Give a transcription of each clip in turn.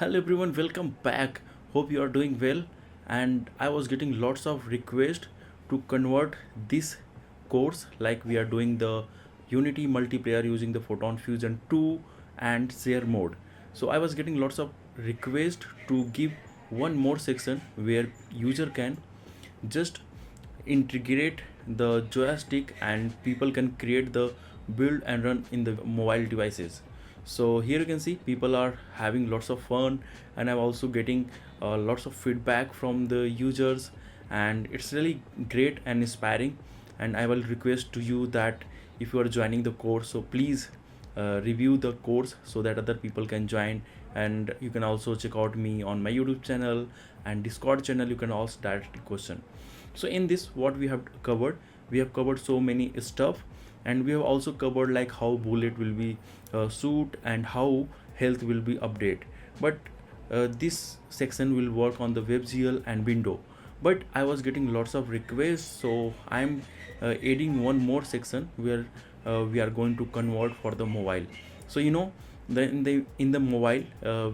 Hello everyone, welcome back. Hope you are doing well. And I was getting lots of requests to convert this course, like we are doing the Unity multiplayer using the Photon Fusion 2 and share mode. So I was getting lots of requests to give one more section where user can just integrate the joystick and people can create the build and run in the mobile devices. So here you can see people are having lots of fun, and I'm also getting lots of feedback from the users, and it's really great and inspiring. And I will request to you that if you are joining the course, so please review the course so that other people can join. And you can also check out me on my YouTube channel and Discord channel. You can ask direct question. So in this, what we have covered so many stuff, and we have also covered like how bullet will be suit and how health will be update. But this section will work on the WebGL and window. But I was getting lots of requests, so I'm adding one more section where we are going to convert for the mobile. So in the mobile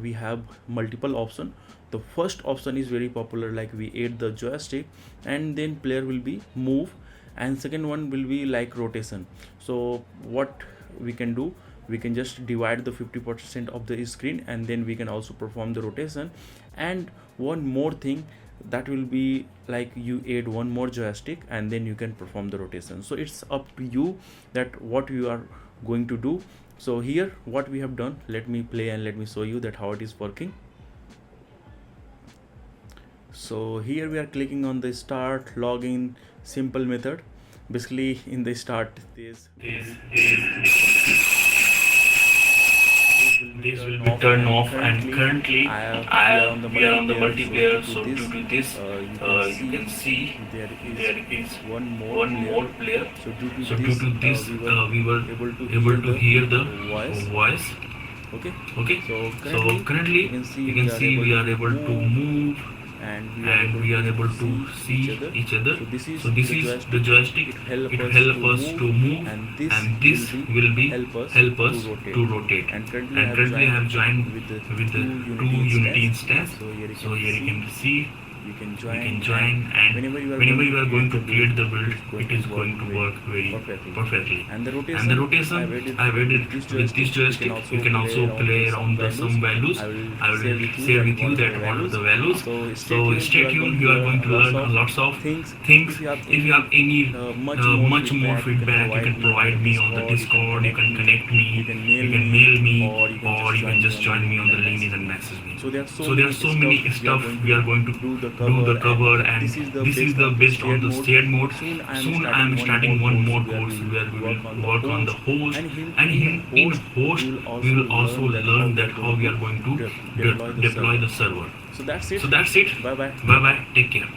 we have multiple option. The first option is very popular, like we add the joystick and then player will be move, and second one will be like rotation. So what we can do, we can just divide the 50% of the screen, and then we can also perform the rotation. And one more thing, that will be like you add one more joystick and then you can perform the rotation. So it's up to you that what you are going to do. So here what we have done, let me play and let me show you that how it is working. So here we are clicking on the start login simple method. Basically in the start this will be turned off, and currently we are on the multiplayer. So due to this, you can see there is one more player. So due So to due this to this, we were able able to hear the voice. voice. Okay. Okay. So So currently you can see we are able to move, and we are able to see each other. So this is the joystick. It help us to move, and this will be help us to rotate. And And currently I have joined with the with the two two Unity instance. instance. So here you can see you can You can join, and whenever you are going to create the build, it is going to work very perfectly. And the And the rotation I've added with this joystick. You can also play around with some values. I will share with you that what are the values. So stay tuned. You are going to learn lots of things. If you have any much more feedback, you can provide me on the Discord. You can connect me. You can mail me, or you can just join me on the LinkedIn and message me. So there are so many stuff we are going to do the cover, and this is the based on the shared mode. Soon I am starting one more course where we will work on the host, and in host we will also learn that how we are going to deploy the server. So that's it. So that's it. Bye bye. Bye bye. Take care.